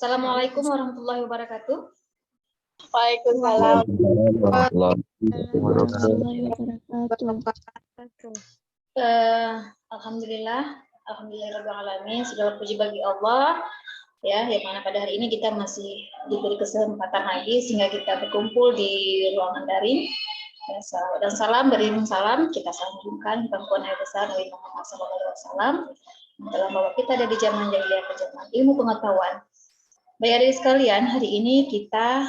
Assalamualaikum warahmatullahi wabarakatuh. Waalaikumsalam. Warahmatullahi wabarakatuh. Alhamdulillahirobbilalamin. Segala puji bagi Allah, ya, yang mana pada hari ini kita masih diberi kesempatan lagi sehingga kita berkumpul di ruangan daring. Dan salam beriring salam kita sambungkan Bangkuan Hari Besar Nabi Muhammad SAW yang telah membawa kita dari zaman jahiliyah ke zaman ilmu pengetahuan. Baik adik sekalian, hari ini kita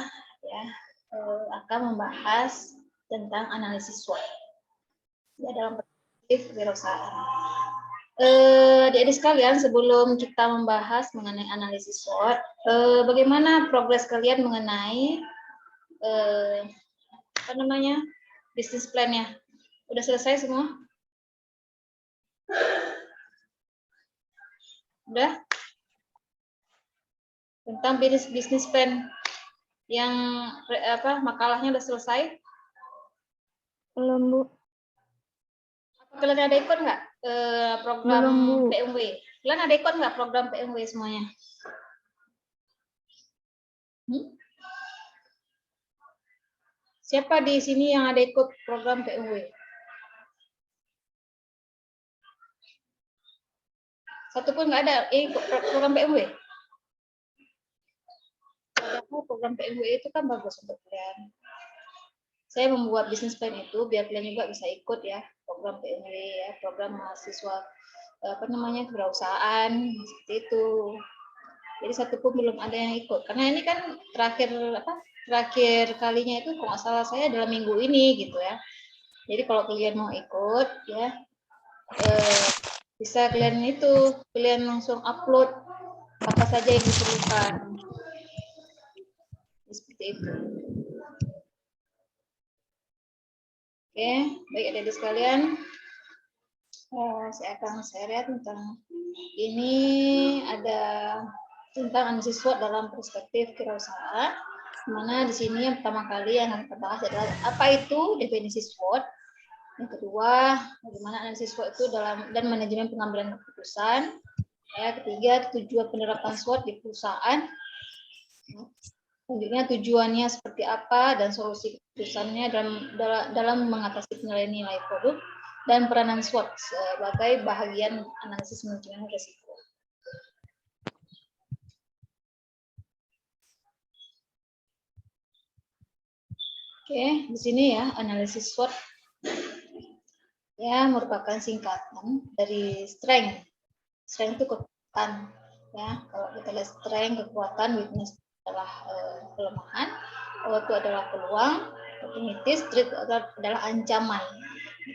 akan membahas tentang analisis SWOT ya, dalam perspektif kewirausahaan. Adik-adik sekalian, sebelum kita membahas mengenai analisis SWOT, bagaimana progres kalian mengenai bisnis plan-nya? Udah selesai semua? Udah? Tentang bisnis plan yang makalahnya udah selesai? Belum, Bu. Kalian ada ikut nggak program Belum, Bu. PMW? Kalian ada ikut nggak program PMW semuanya? Siapa di sini yang ada ikut program PMW? Satu pun nggak ada ikut program PMW? Padahal program PMW itu kan bagus untuk kalian. Saya membuat bisnis plan itu biar kalian juga bisa ikut ya program PMW ya, program mahasiswa kewirausahaan seperti itu. Jadi satu pun belum ada yang ikut karena ini kan terakhir kalinya itu kalau nggak salah saya dalam minggu ini gitu ya. Jadi kalau kalian mau ikut ya bisa kalian langsung upload apa saja yang diperlukan seperti itu. Oke, baik adik-adik sekalian, saya akan share tentang ini, ada tentang analisis SWOT dalam perspektif kewirausahaan. Mana di sini yang pertama kali yang akan kita bahas adalah apa itu definisi SWOT. Yang kedua, bagaimana analisis SWOT itu dan manajemen pengambilan keputusan. Ya, ketiga, tujuan penerapan SWOT di perusahaan. Selanjutnya tujuannya seperti apa dan solusi keputusannya dalam mengatasi nilai-nilai produk dan peranan SWOT sebagai bahagian analisis manajemen risiko. Oke, di sini ya analisis SWOT ya merupakan singkatan dari strength. Strength itu kekuatan ya. Kalau kita lihat strength, kekuatan, weakness adalah kelemahan, kalau itu adalah peluang, opportunities, threat adalah ancaman.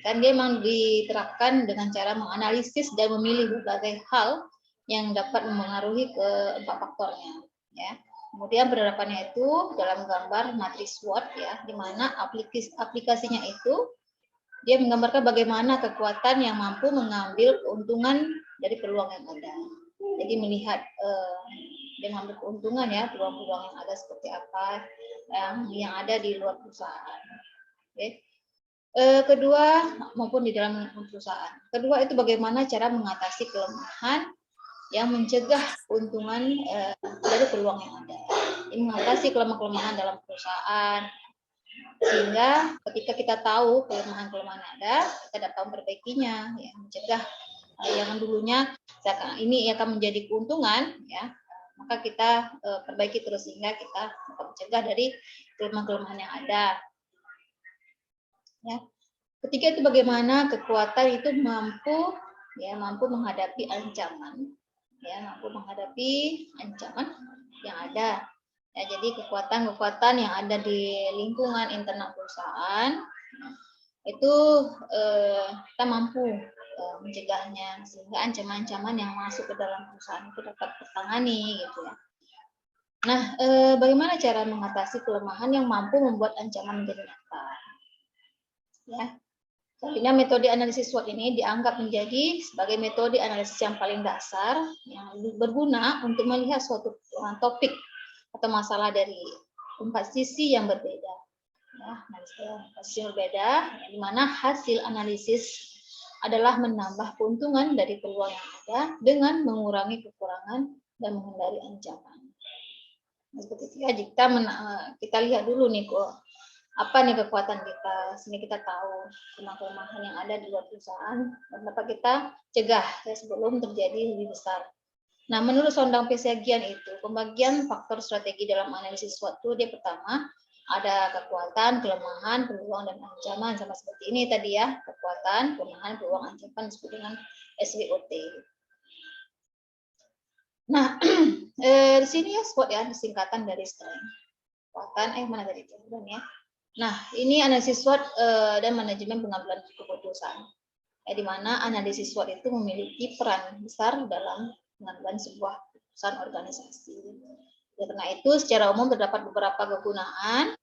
Kan dia memang diterapkan dengan cara menganalisis dan memilih berbagai hal yang dapat mempengaruhi keempat faktornya. Ya. Kemudian penerapannya itu dalam gambar matriks SWOT ya, di mana aplikasinya itu dia menggambarkan bagaimana kekuatan yang mampu mengambil keuntungan dari peluang yang ada. Jadi melihat dia mengambil keuntungan ya, peluang-peluang yang ada seperti apa yang ada di luar perusahaan. Oke. Kedua maupun di dalam perusahaan. Kedua itu bagaimana cara mengatasi kelemahan yang mencegah keuntungan dari peluang yang ada. Ini mengatasi kelemahan dalam perusahaan sehingga ketika kita tahu kelemahan-kelemahan ada, kita dapat memperbaikinya, ya, mencegah yang dulunya ini akan menjadi keuntungan, ya, maka kita perbaiki terus sehingga kita dapat mencegah dari kelemahan-kelemahan yang ada. Ya. Ketiga itu bagaimana kekuatan itu mampu menghadapi ancaman, ya, mampu menghadapi ancaman yang ada. Ya, jadi kekuatan-kekuatan yang ada di lingkungan internal perusahaan itu kita mampu mencegahnya sehingga ancaman-ancaman yang masuk ke dalam perusahaan itu dapat tertangani gitu ya. Nah, bagaimana cara mengatasi kelemahan yang mampu membuat ancaman menjadi nyata? Ya. Selanjutnya metode analisis SWOT ini dianggap menjadi sebagai metode analisis yang paling dasar yang berguna untuk melihat suatu topik atau masalah dari empat sisi yang berbeda. Ya, sisi yang berbeda, di mana hasil analisis adalah menambah keuntungan dari peluang yang ada dengan mengurangi kekurangan dan menghindari ancaman. Seperti itu ya, kita lihat dulu nih kok apa nih kekuatan kita, sehingga kita tahu kelemahan yang ada di luar perusahaan dan dapat kita cegah ya, sebelum terjadi lebih besar. Nah, menurut Sondang Pesagian itu, pembagian faktor strategi dalam analisis SWOT dia pertama ada kekuatan, kelemahan, peluang, dan ancaman, sama seperti ini tadi ya, kekuatan, kelemahan, peluang, ancaman disebut dengan SWOT. Nah, di sini ya SWOT ya, singkatan dari strength. Kekuatan, mana tadi itu ya. Nah, ini analisis SWOT dan manajemen pengambilan keputusan. Ya, di mana analisis SWOT itu memiliki peran besar dalam pengambilan sebuah keputusan organisasi. Ya, karena itu secara umum terdapat beberapa kegunaan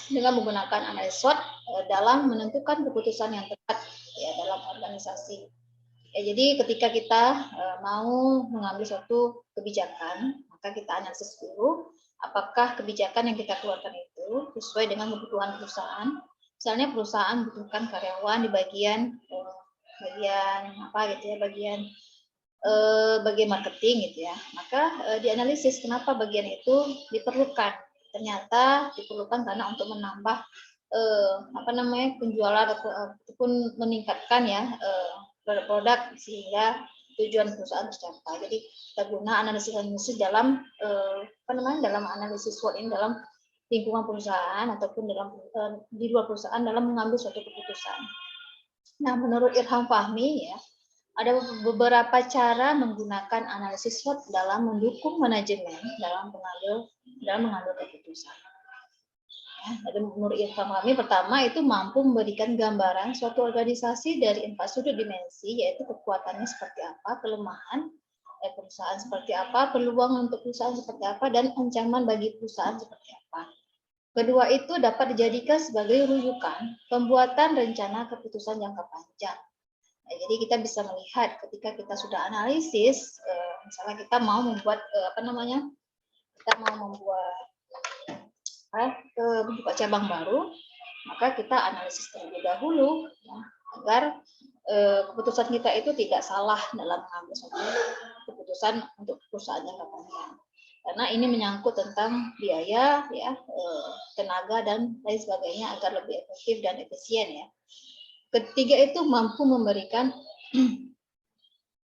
dengan menggunakan analisis SWOT dalam menentukan keputusan yang tepat ya dalam organisasi. Ya, jadi ketika kita mau mengambil suatu kebijakan, maka kita analisis dulu apakah kebijakan yang kita keluarkan itu sesuai dengan kebutuhan perusahaan. Misalnya perusahaan membutuhkan karyawan di bagian apa gitu ya, bagian marketing gitu ya. Maka dianalisis kenapa bagian itu diperlukan. Ternyata diperlukan karena untuk menambah penjualan ataupun meningkatkan ya produk sehingga tujuan perusahaan tercapai. Jadi kita guna analisis dalam dalam analisis SWOT ini dalam lingkungan perusahaan ataupun di luar perusahaan dalam mengambil suatu keputusan. Nah, menurut Irham Fahmi ya, ada beberapa cara menggunakan analisis SWOT dalam mendukung manajemen dalam mengambil keputusan. Jadi menurut Irfan Fahmi pertama itu mampu memberikan gambaran suatu organisasi dari 4 sudut dimensi, yaitu kekuatannya seperti apa, kelemahan perusahaan seperti apa, peluang untuk perusahaan seperti apa, dan ancaman bagi perusahaan seperti apa. Kedua itu dapat dijadikan sebagai rujukan pembuatan rencana keputusan jangka panjang. Nah, jadi kita bisa melihat ketika kita sudah analisis, misalnya kita mau membuat membuka cabang baru, maka kita analisis terlebih dahulu ya, agar keputusan kita itu tidak salah dalam mengambil suatu keputusan untuk perusahaan jangka panjang. Karena ini menyangkut tentang biaya, ya, tenaga dan lain sebagainya agar lebih efektif dan efisien ya. Ketiga itu mampu memberikan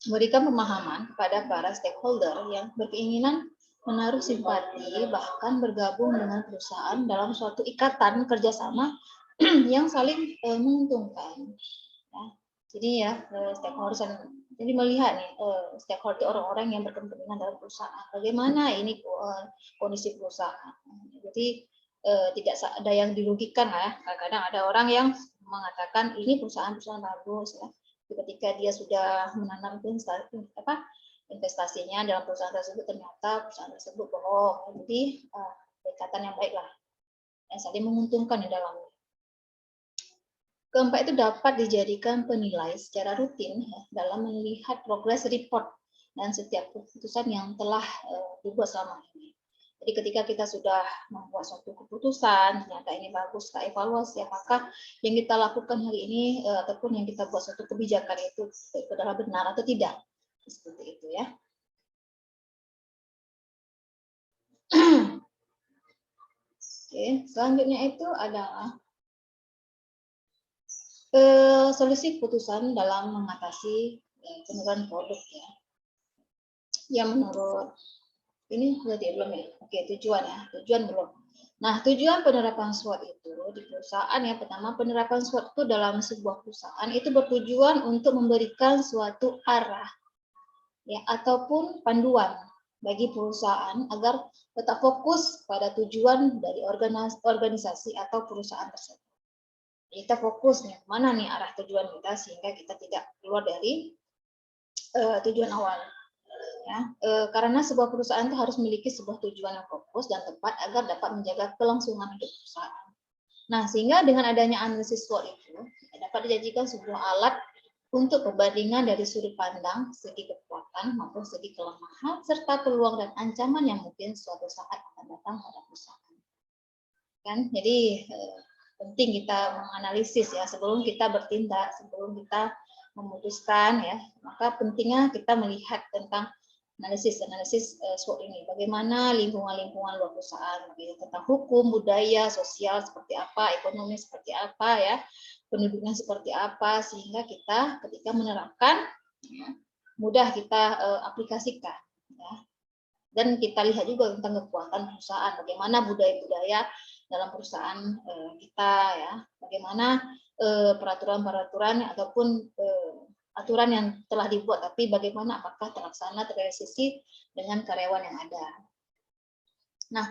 pemahaman kepada para stakeholder yang berkeinginan menaruh simpati bahkan bergabung dengan perusahaan dalam suatu ikatan kerjasama yang saling menguntungkan. Ya. Jadi ya stakeholder, jadi melihat nih stakeholder orang-orang yang berkepentingan dalam perusahaan. Bagaimana ini kondisi perusahaan. Jadi tidak ada yang dirugikan ya. Kadang-kadang ada orang yang mengatakan ini perusahaan bagus ya. Ketika dia sudah menanam investasinya dalam perusahaan tersebut, ternyata perusahaan tersebut bohong. Jadi dekatan yang baik lah, yang saling menguntungkan di dalamnya. Keempat itu dapat dijadikan penilai secara rutin ya, dalam melihat progress report dan setiap keputusan yang telah dibuat selama ini. Jadi ketika kita sudah membuat suatu keputusan, ternyata ini bagus, kita evaluasi apakah yang kita lakukan hari ini ataupun yang kita buat suatu kebijakan itu adalah benar atau tidak. Seperti itu ya. Oke, selanjutnya itu adalah solusi keputusan dalam mengatasi penurunan produk ya. Yang menurut ini berarti belum ya? Oke, tujuan ya. Tujuan belum. Nah, tujuan penerapan SWOT itu di perusahaan ya, pertama penerapan SWOT itu dalam sebuah perusahaan itu bertujuan untuk memberikan suatu arah ya ataupun panduan bagi perusahaan agar tetap fokus pada tujuan dari organisasi atau perusahaan tersebut. Kita fokus nih, mana nih arah tujuan kita sehingga kita tidak keluar dari tujuan awal. Ya, karena sebuah perusahaan itu harus memiliki sebuah tujuan yang fokus dan tepat agar dapat menjaga kelangsungan hidup perusahaan. Nah, sehingga dengan adanya analisis SWOT itu dapat dijadikan sebuah alat untuk perbandingan dari sudut pandang, segi kekuatan maupun segi kelemahan, serta peluang dan ancaman yang mungkin suatu saat akan datang pada perusahaan. Kan? Jadi penting kita menganalisis ya sebelum kita bertindak, sebelum kita memutuskan ya, maka pentingnya kita melihat tentang analisis SWOT ini. Bagaimana lingkungan luar perusahaan, tentang hukum, budaya, sosial seperti apa, ekonomi seperti apa ya, penduduknya seperti apa, sehingga kita ketika menerapkan ya, mudah kita aplikasikan ya. Dan kita lihat juga tentang kekuatan perusahaan, bagaimana budaya-budaya dalam perusahaan kita ya, bagaimana peraturan-peraturan ataupun aturan yang telah dibuat, tapi bagaimana apakah terlaksana terrealisasi dengan karyawan yang ada. Nah,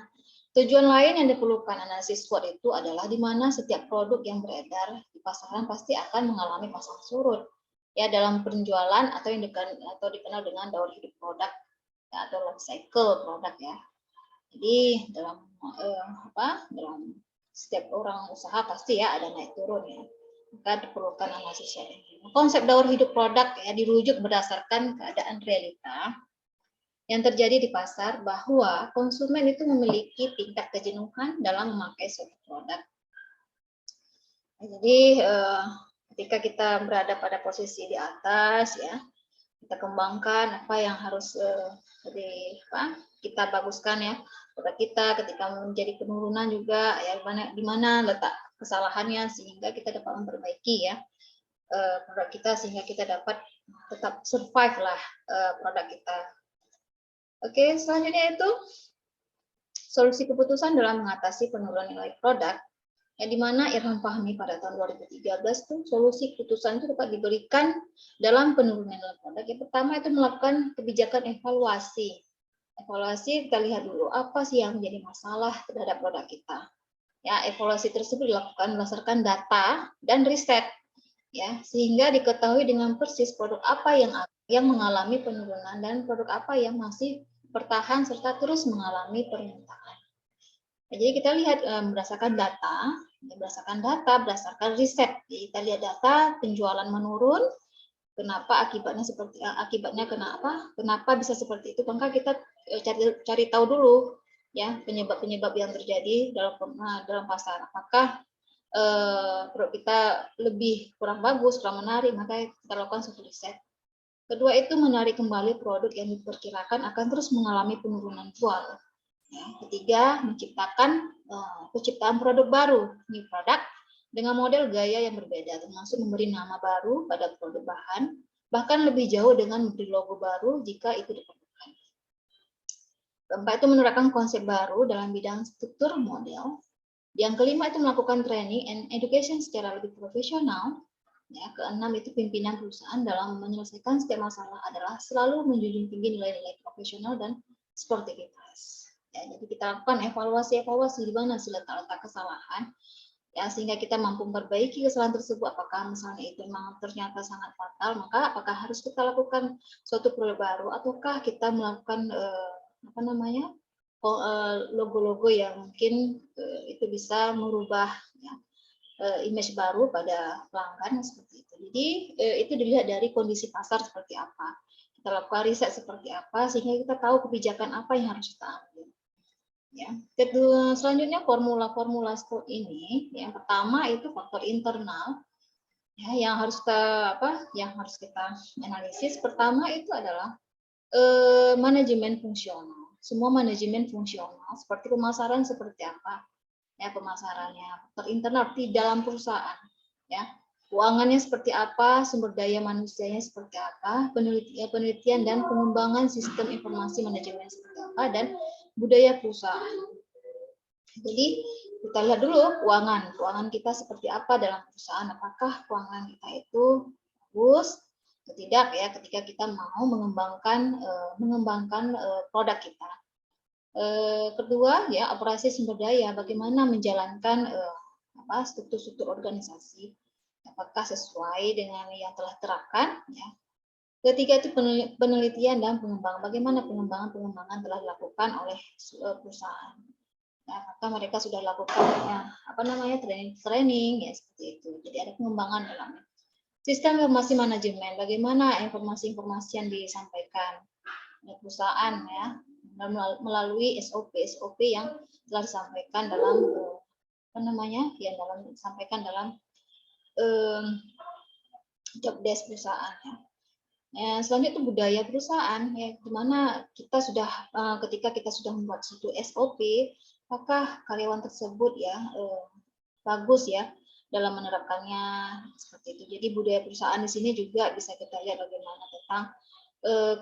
tujuan lain yang diperlukan analisis SWOT itu adalah di mana setiap produk yang beredar di pasaran pasti akan mengalami pasang surut ya dalam penjualan atau yang dikenal dengan daur hidup produk ya, atau life cycle produk ya. Jadi dalam dalam setiap orang usaha pasti ya ada naik turun ya. Maka diperlukan analisis SWOT ini. Konsep daur hidup produk ya dirujuk berdasarkan keadaan realita yang terjadi di pasar, bahwa konsumen itu memiliki tingkat kejenuhan dalam memakai suatu produk. Jadi ketika kita berada pada posisi di atas ya, kita kembangkan apa yang harus kita baguskan ya produk kita. Ketika menjadi penurunan juga ya di mana letak kesalahannya sehingga kita dapat memperbaiki ya produk kita, sehingga kita dapat tetap survive lah produk kita. Oke, selanjutnya itu solusi keputusan dalam mengatasi penurunan nilai produk, yang dimana Irfan Fahmi pada tahun 2013 tuh solusi keputusan itu dapat diberikan dalam penurunan nilai produk. Yang pertama itu melakukan kebijakan evaluasi. Evaluasi kita lihat dulu apa sih yang menjadi masalah terhadap produk kita. Ya, evaluasi tersebut dilakukan berdasarkan data dan riset, ya, sehingga diketahui dengan persis produk apa yang mengalami penurunan dan produk apa yang masih bertahan serta terus mengalami permintaan. Nah, jadi kita lihat berdasarkan data, berdasarkan riset. Jadi kita lihat data penjualan menurun, kenapa akibatnya kenapa bisa seperti itu? Maka kita cari tahu dulu ya penyebab yang terjadi dalam pasar. Apakah produk kita lebih kurang bagus, kurang menarik, maka kita lakukan suatu riset. Kedua itu menarik kembali produk yang diperkirakan akan terus mengalami penurunan jual. Ya, ketiga menciptakan penciptaan produk baru, new product, dengan model gaya yang berbeda, termasuk memberi nama baru pada produk bahan, bahkan lebih jauh dengan memberi logo baru jika itu diperlukan. Keempat itu menerapkan konsep baru dalam bidang struktur model. Yang kelima itu melakukan training and education secara lebih profesional. Ya, keenam itu pimpinan perusahaan dalam menyelesaikan setiap masalah adalah selalu menjunjung tinggi nilai-nilai profesional dan sportivitas. Ya, jadi kita lakukan evaluasi di mana sih letak-letak kesalahan, ya, sehingga kita mampu memperbaiki kesalahan tersebut. Apakah misalnya itu memang ternyata sangat fatal, maka apakah harus kita lakukan suatu produk baru, ataukah kita melakukan logo-logo yang mungkin itu bisa merubah ya, image baru pada pelanggan seperti itu. Jadi itu dilihat dari kondisi pasar seperti apa. Kita lakukan riset seperti apa sehingga kita tahu kebijakan apa yang harus kita ambil. Ya. Kedua, selanjutnya formula-formula SWOT ini, yang pertama itu faktor internal ya, yang harus kita analisis. Pertama itu adalah manajemen fungsional. Semua manajemen fungsional seperti pemasaran seperti apa ya, pemasarannya, faktor internal di dalam perusahaan ya, keuangannya seperti apa, sumber daya manusianya seperti apa, penelitian dan pengembangan sistem informasi manajemen seperti apa, dan budaya perusahaan. Jadi kita lihat dulu keuangan kita seperti apa dalam perusahaan, apakah keuangan kita itu bagus atau tidak ya ketika kita mau mengembangkan produk kita. Kedua ya, operasi sumber daya, bagaimana menjalankan struktur organisasi, apakah sesuai dengan yang telah terapkan ya. Ketiga itu penelitian dan pengembangan, bagaimana pengembangan telah dilakukan oleh perusahaan ya, apakah mereka sudah lakukan training ya, seperti itu. Jadi ada pengembangan dalamnya. Sistem informasi manajemen, bagaimana informasi-informasi yang disampaikan oleh perusahaan ya, melalui SOP yang telah disampaikan dalam disampaikan dalam job desk perusahaan ya. Selanjutnya itu budaya perusahaan, ya, di mana kita sudah ketika kita sudah membuat suatu SOP, apakah karyawan tersebut ya bagus ya dalam menerapkannya seperti itu. Jadi budaya perusahaan di sini juga bisa kita lihat bagaimana tentang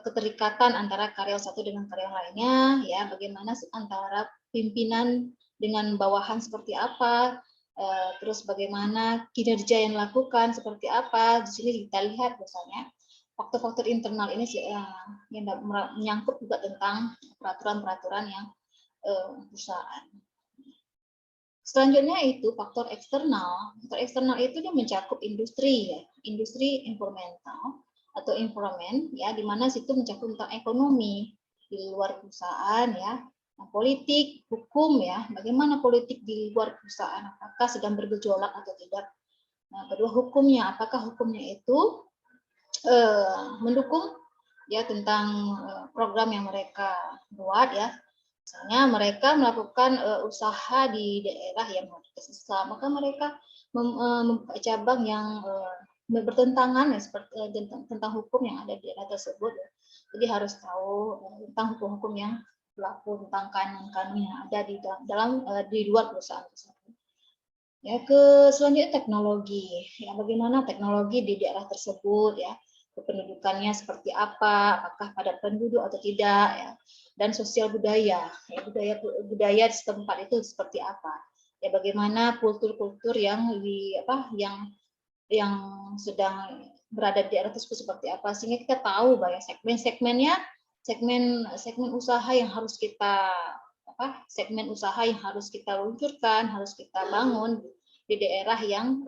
keterikatan antara karyawan satu dengan karyawan lainnya, ya, bagaimana antara pimpinan dengan bawahan seperti apa, terus bagaimana kinerja yang dilakukan seperti apa. Di sini kita lihat misalnya faktor-faktor internal ini yang menyangkut juga tentang peraturan-peraturan yang perusahaan. Selanjutnya itu faktor eksternal. Faktor eksternal itu dia mencakup industri, ya, industri environmental atau environment, ya, di mana situ mencakup tentang ekonomi di luar perusahaan, ya, nah, politik, hukum, ya, bagaimana politik di luar perusahaan, apakah sedang bergejolak atau tidak. Nah, kedua hukumnya, apakah hukumnya itu mendukung ya tentang program yang mereka buat, ya. Misalnya mereka melakukan usaha di daerah yang tersisa, maka mereka membuka cabang yang bertentangan ya, seperti tentang hukum yang ada di daerah tersebut. Ya. Jadi harus tahu tentang hukum-hukum yang berlaku, tentang kanun-kanun yang ada di dalam di luar perusahaan tersebut. Ya, selanjutnya teknologi. Ya, bagaimana teknologi di daerah tersebut, ya. Kependudukannya seperti apa, apakah padat penduduk atau tidak, ya. Dan sosial budaya, ya, budaya di setempat itu seperti apa. Ya, bagaimana kultur-kultur yang yang sedang berada di daerah tersebut seperti apa, sehingga kita tahu bahwa segmen-segmennya, segmen usaha yang harus kita segmen usaha yang harus kita luncurkan, harus kita bangun di daerah yang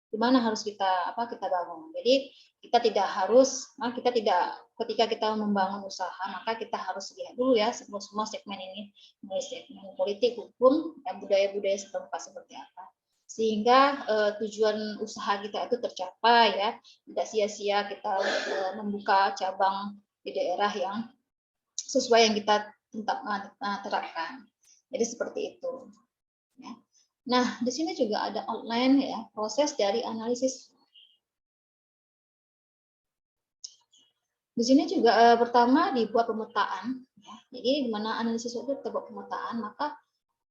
di mana harus kita bangun. Jadi kita tidak harus, kita tidak, ketika kita membangun usaha, maka kita harus lihat dulu ya semua segmen ini, mulai segmen politik, hukum, dan budaya-budaya setempat seperti apa, sehingga tujuan usaha kita itu tercapai, ya, tidak sia-sia kita membuka cabang di daerah yang sesuai yang kita terapkan. Jadi seperti itu. Ya. Nah, di sini juga ada outline, ya, proses dari analisis. Di sini juga pertama dibuat pemetaan, ya. Jadi di mana analisis itu terbuat pemetaan, maka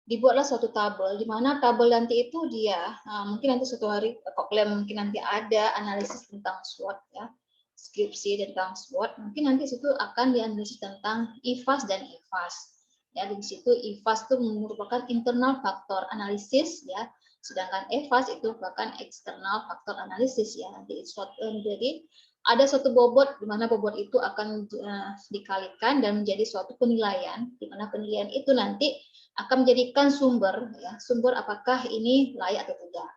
dibuatlah suatu tabel, di mana tabel nanti itu dia mungkin nanti suatu hari kok mungkin nanti ada analisis tentang SWOT, ya, skripsi tentang SWOT, mungkin nanti situ akan dianalisis tentang IFAS dan EFAS. Ya, di situ IFAS itu merupakan internal faktor analisis, ya, sedangkan EFAS itu merupakan eksternal faktor analisis, ya. Jadi ada suatu bobot di mana bobot itu akan dikalikan dan menjadi suatu penilaian, di mana penilaian itu nanti akan menjadikan sumber, ya, sumber apakah ini layak atau tidak.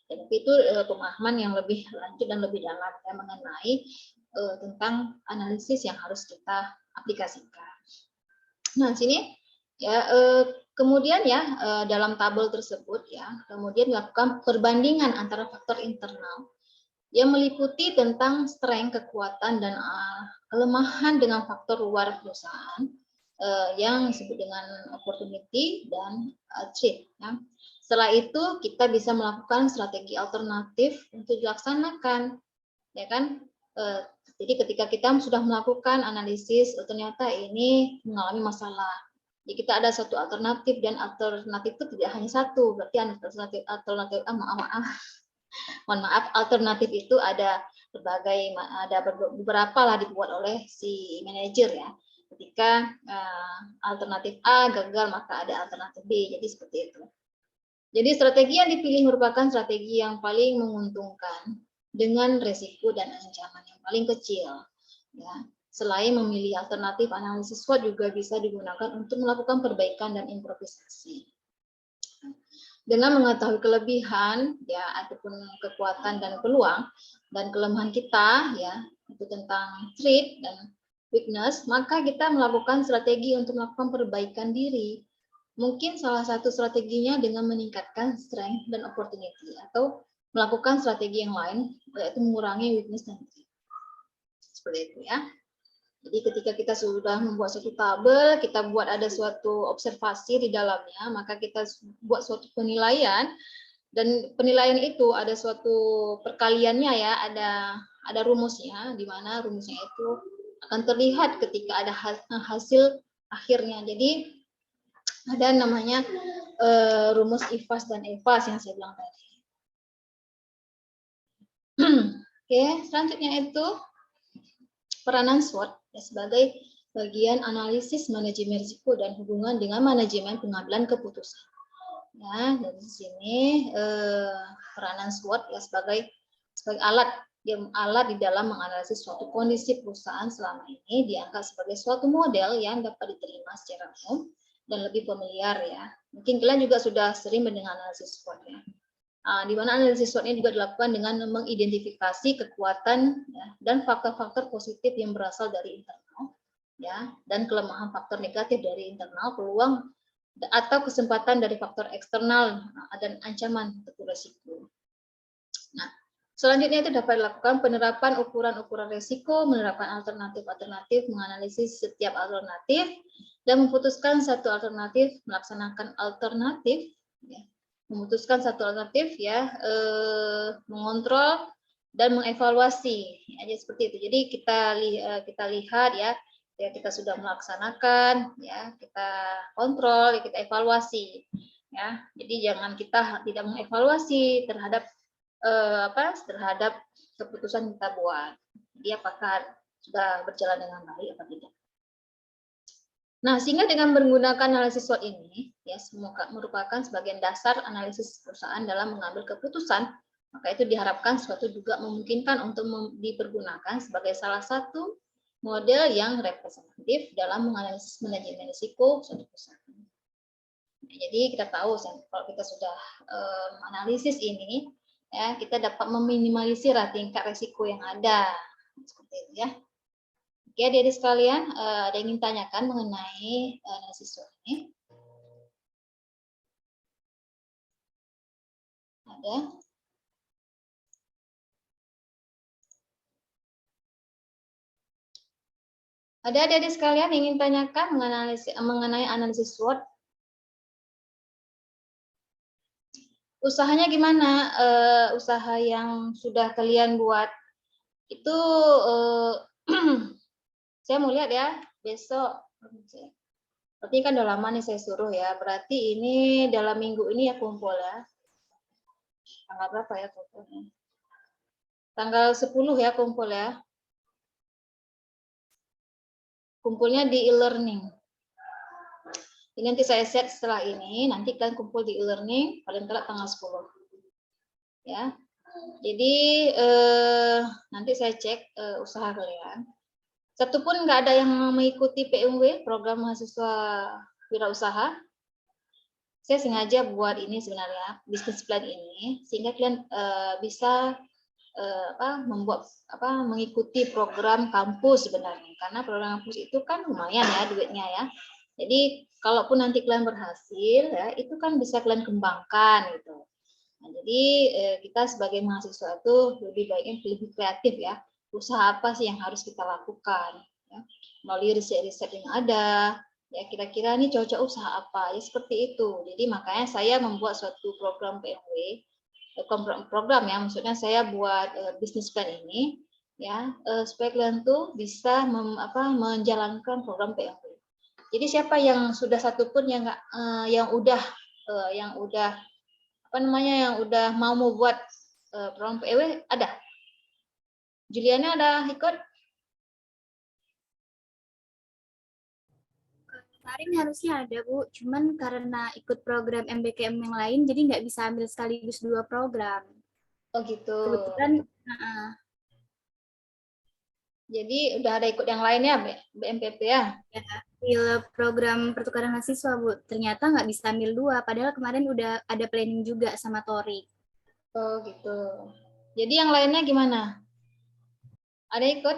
Dan itu pemahaman yang lebih lanjut dan lebih dalam, ya, mengenai tentang analisis yang harus kita aplikasikan. Nah, sini ya kemudian ya dalam tabel tersebut, ya, kemudian dilakukan perbandingan antara faktor internal yang meliputi tentang strength, kekuatan, dan kelemahan dengan faktor luar perusahaan yang disebut dengan opportunity dan threat. Ya. Setelah itu kita bisa melakukan strategi alternatif untuk dilaksanakan, ya kan? Jadi ketika kita sudah melakukan analisis, ternyata ini mengalami masalah. Jadi kita ada satu alternatif, dan alternatif itu tidak hanya satu, berarti alternatif mohon maaf, alternatif itu ada berbagai, ada beberapa lah dibuat oleh si manajer, ya. Ketika alternatif A gagal, maka ada alternatif B. Jadi seperti itu. Jadi strategi yang dipilih merupakan strategi yang paling menguntungkan dengan resiko dan ancaman yang paling kecil. Ya. Selain memilih alternatif, analisis SWOT juga bisa digunakan untuk melakukan perbaikan dan improvisasi. Dengan mengetahui kelebihan, ya, ataupun kekuatan dan peluang dan kelemahan kita, ya, itu tentang strength dan weakness, maka kita melakukan strategi untuk melakukan perbaikan diri. Mungkin salah satu strateginya dengan meningkatkan strength dan opportunity, atau melakukan strategi yang lain, yaitu mengurangi weakness dan threat. Seperti itu, ya. Jadi ketika kita sudah membuat suatu tabel, kita buat ada suatu observasi di dalamnya, maka kita buat suatu penilaian, dan penilaian itu ada suatu perkaliannya, ya, ada rumusnya, di mana rumusnya itu akan terlihat ketika ada hasil akhirnya. Jadi ada namanya rumus IFAS dan EFAS yang saya bilang tadi. Oke, selanjutnya itu peranan SWOT ya, sebagai bagian analisis manajemen risiko dan hubungan dengan manajemen pengambilan keputusan. Ya, dari sini peranan SWOT ya sebagai alat di dalam menganalisis suatu kondisi perusahaan selama ini dianggap sebagai suatu model yang dapat diterima secara umum dan lebih familiar ya. Mungkin kalian juga sudah sering mendengar analisis SWOT ya. Di mana analisis SWOT ini juga dilakukan dengan mengidentifikasi kekuatan ya, dan faktor-faktor positif yang berasal dari internal ya, dan kelemahan faktor negatif dari internal, peluang atau kesempatan dari faktor eksternal dan ancaman untuk risiko. Nah, selanjutnya itu dapat dilakukan penerapan ukuran-ukuran risiko, menerapan alternatif-alternatif, menganalisis setiap alternatif, dan memutuskan satu alternatif, melaksanakan alternatif, ya, memutuskan satu alternatif, ya, mengontrol dan mengevaluasi, ya, jadi seperti itu. Jadi kita lihat ya, kita sudah melaksanakan, ya, kita kontrol, ya, kita evaluasi, ya. Jadi jangan kita tidak mengevaluasi terhadap terhadap keputusan kita buat. Jadi apakah sudah berjalan dengan baik atau tidak. Nah, sehingga dengan menggunakan analisis SWOT ini, ya, merupakan sebagian dasar analisis perusahaan dalam mengambil keputusan, maka itu diharapkan suatu juga memungkinkan untuk dipergunakan sebagai salah satu model yang representatif dalam menganalisis manajemen risiko suatu perusahaan. Jadi kita tahu kalau kita sudah menganalisis ini, ya, kita dapat meminimalisir tingkat risiko yang ada, seperti itu ya. Oke, adik-adik sekalian, ada yang ingin tanyakan mengenai analisis SWOT ini? Ada? Ada adik-adik sekalian yang ingin tanyakan mengenai analisis SWOT? Usahanya gimana? Usaha yang sudah kalian buat itu saya mau lihat ya besok. Berarti kan udah lama nih saya suruh ya. Berarti ini dalam minggu ini ya kumpul ya. Tanggal berapa ya kumpulnya? Tanggal 10 ya kumpul ya. Kumpulnya di e-learning. Ini nanti saya set setelah ini, nanti kalian kumpul di e-learning paling telat tanggal 10. Ya. Jadi nanti saya cek usaha kalian. Satu pun nggak ada yang mengikuti PMW, program mahasiswa wirausaha. Saya sengaja buat ini sebenarnya, bisnis plan ini, sehingga kalian bisa mengikuti program kampus sebenarnya. Karena program kampus itu kan lumayan ya duitnya ya. Jadi kalaupun nanti kalian berhasil, ya itu kan bisa kalian kembangkan gitu. Nah, jadi kita sebagai mahasiswa itu lebih baiknya lebih kreatif ya. Usaha apa sih yang harus kita lakukan ya, melalui riset-riset yang ada ya, kira-kira ini cocok usaha apa ya, seperti itu. Jadi makanya saya membuat suatu program PMW, program ya, maksudnya saya buat bisnis plan ini ya, supaya kalian tuh bisa menjalankan program PMW. Jadi siapa yang sudah satupun yang udah mau membuat program PMW ada? Juliana ada ikut? Kemarin harusnya ada, Bu. Cuman karena ikut program MBKM yang lain, jadi nggak bisa ambil sekaligus 2 program. Oh gitu. Kebetulan, jadi udah ada ikut yang lainnya, BMPP ya? Ya, program pertukaran mahasiswa, Bu. Ternyata nggak bisa ambil 2, padahal kemarin udah ada planning juga sama Tori. Oh gitu. Jadi yang lainnya gimana? Ada ikut?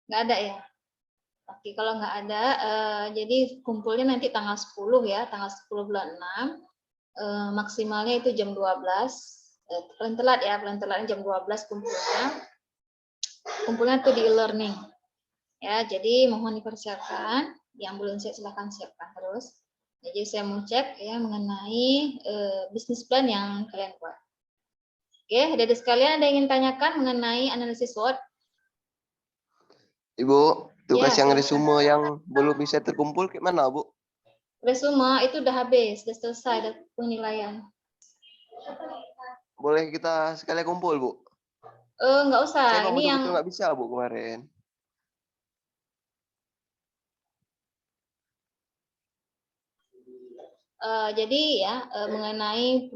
Nggak ada ya? Oke, kalau nggak ada, jadi kumpulnya nanti tanggal 10 ya, tanggal 10 bulan 6, maksimalnya itu jam 12, paling telat ya, paling telatnya jam 12 kumpulnya tuh di e-learning. Ya, jadi mohon dipersiapkan, yang belum siap silahkan siapkan terus. Jadi saya mau cek ya mengenai bisnis plan yang kalian buat. Oke, Oke, adik-adik sekalian ada yang ingin tanyakan mengenai analisis SWOT? Ibu, tugas Ya, yang silakan. resume yang belum bisa terkumpul gimana, Bu? Resume itu udah habis, udah selesai, udah penilaian. Boleh kita sekali kumpul, Bu? Nggak usah, Saya kok ini yang betul-betul nggak bisa, Bu, kemarin. jadi ya mengenai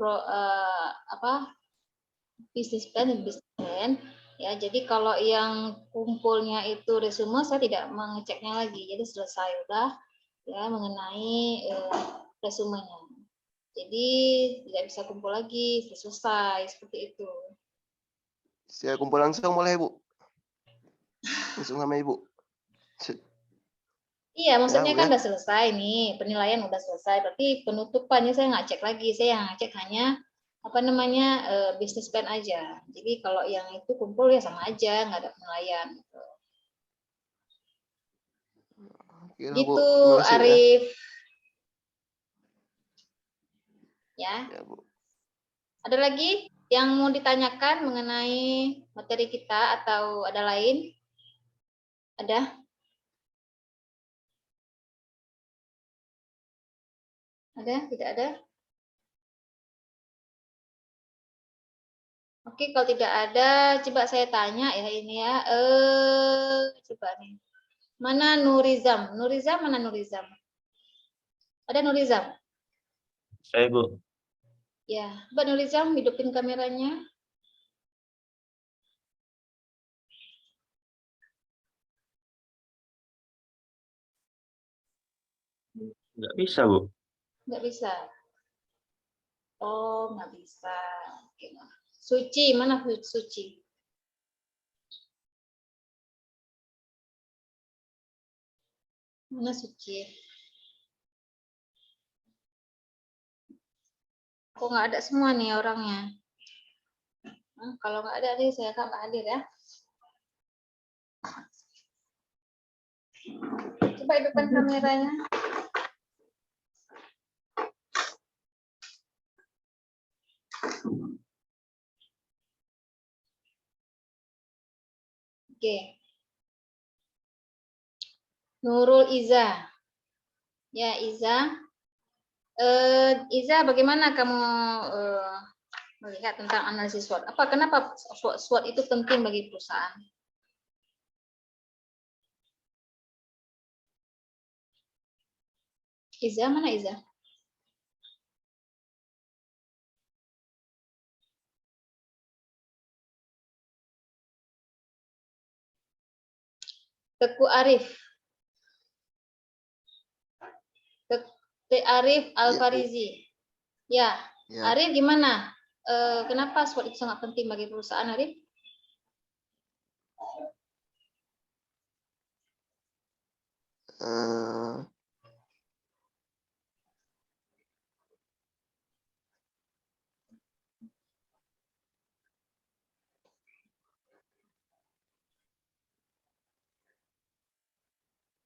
business plan dan business plan ya. Jadi kalau yang kumpulnya itu resume, saya tidak mengeceknya lagi. Jadi selesai udah ya mengenai resumenya. Jadi tidak bisa kumpul lagi, sudah selesai seperti itu. Saya kumpul langsung boleh, Bu? Langsung sama Ibu. Iya, maksudnya Bu, kan ya. udah selesai nih, penilaian udah selesai. Berarti penutupannya saya nggak cek lagi, saya yang cek hanya apa namanya business plan aja. Jadi kalau yang itu kumpul ya sama aja, nggak ada penilaian. Gitu. Gila, Bu. Gitu, Terima kasih, Bu, ya. Arif. Ya. Ya, Bu. Ada lagi yang mau ditanyakan mengenai materi kita atau ada lain? Ada? Ada? Tidak ada? Oke, kalau tidak ada, coba saya tanya ya ini ya. Coba nih. Mana Nurizam? Nurizam mana Nurizam? Ada Nurizam? Saya, Bu. Ya, Mbak Nurizam hidupin kameranya. Nggak bisa, Bu. Nggak bisa. Oh, nggak bisa. Oke. Suci, mana Suci? Mana Suci? Kok nggak ada semua nih orangnya? Kalau nggak ada nih, saya nggak hadir ya. Coba hidupkan kameranya. Oke. Nurul Iza. Ya, Iza. Iza, bagaimana kamu melihat tentang analisis SWOT? Kenapa SWOT itu penting bagi perusahaan? Iza, mana Iza? Teku Arif. Arif Al-Farizi. Ya, Ya. Arif gimana? Kenapa SWOT itu sangat penting bagi perusahaan, Arif?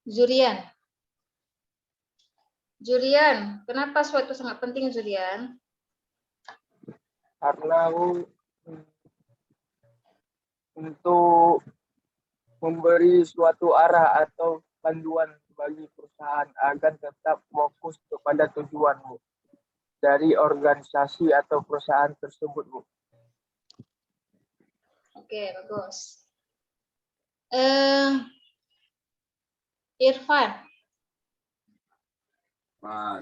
Zurian. Jurian, kenapa SWOT itu sangat penting, Jurian? Karena untuk memberi suatu arah atau panduan bagi perusahaan agar tetap fokus kepada tujuan, Bu, dari organisasi atau perusahaan tersebut, Bu. Oke, bagus. Irfan.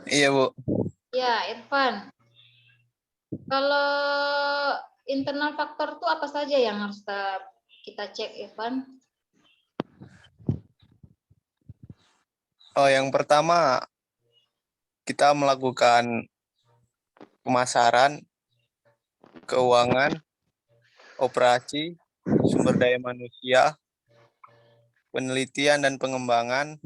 Iya, Bu. Ya, Irfan. Kalau internal faktor itu apa saja yang harus kita cek, Irfan? Oh, yang pertama kita melakukan pemasaran, keuangan, operasi, sumber daya manusia, penelitian dan pengembangan,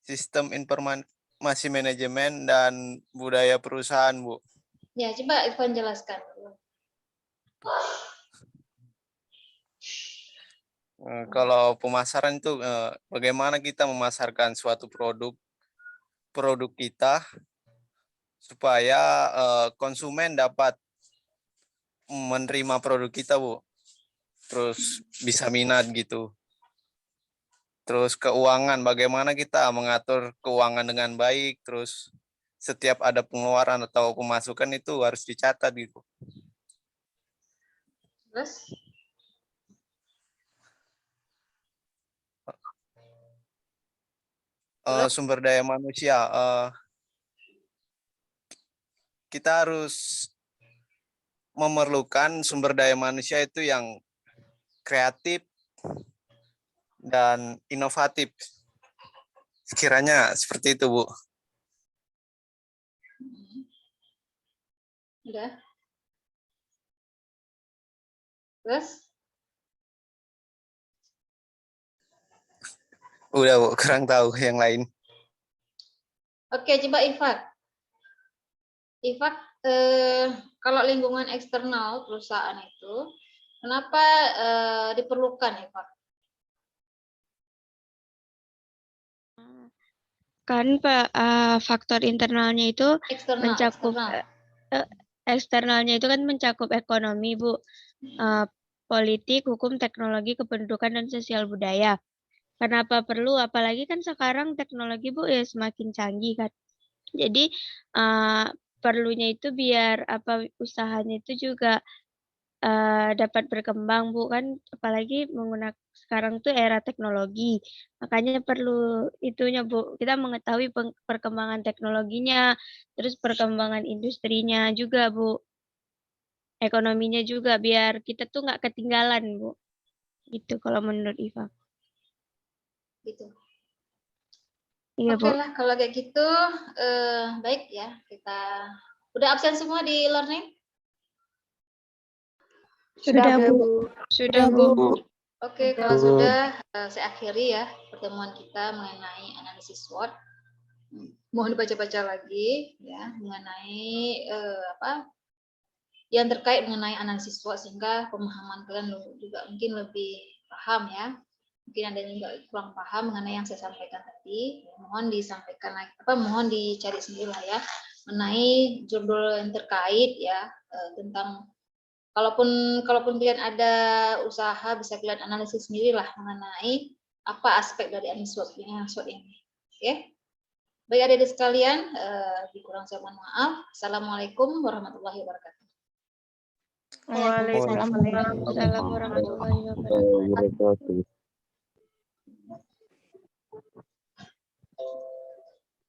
sistem informasi manajemen, dan budaya perusahaan, Bu. Ya, coba Irfan jelaskan. Kalau pemasaran itu bagaimana kita memasarkan suatu produk kita supaya konsumen dapat menerima produk kita, Bu. Terus bisa minat gitu. Terus keuangan, bagaimana kita mengatur keuangan dengan baik, terus setiap ada pengeluaran atau pemasukan itu harus dicatat gitu. Terus Sumber daya manusia, kita harus memerlukan sumber daya manusia itu yang kreatif dan inovatif. Sekiranya seperti itu, Bu. udah. Terus Udah, Bu, kurang tahu yang lain. oke, coba Ifak. Ifak, kalau lingkungan eksternal perusahaan itu, kenapa diperlukan, Ifak? Kan faktor internalnya itu mencakup eksternalnya itu kan mencakup ekonomi, Bu, politik, hukum, teknologi, kependudukan, dan sosial budaya. Kenapa perlu? Apalagi kan sekarang teknologi, Bu, ya semakin canggih kan. Jadi perlunya itu biar usahanya itu juga dapat berkembang, Bu, kan apalagi menggunakan sekarang tuh era teknologi. Makanya perlu itunya, Bu. Kita mengetahui perkembangan teknologinya, terus perkembangan industrinya juga, Bu. Ekonominya juga biar kita tuh nggak ketinggalan, Bu. Gitu kalau menurut Iva. Gitu. Iya, Oke Bu. lah, kalau kayak gitu, baik ya. Kita udah absen semua di learning? Sudah, Bu. Sudah, Bu. Oke, kalau sudah, saya akhiri ya pertemuan kita mengenai analisis SWOT. Mohon dibaca-baca lagi ya mengenai yang terkait mengenai analisis SWOT sehingga pemahaman kalian juga mungkin lebih paham ya. Mungkin ada yang juga kurang paham mengenai yang saya sampaikan tadi. Mohon disampaikan lagi, mohon dicari sendiri lah ya mengenai judul yang terkait ya tentang kalaupun kalian ada usaha bisa kalian analisis sendiri lah mengenai apa aspek dari analisis SWOT ini. Oke. Baik adik-adik sekalian, kurang saya mohon maaf. Assalamualaikum warahmatullahi wabarakatuh. Waalaikumsalam warahmatullahi wabarakatuh.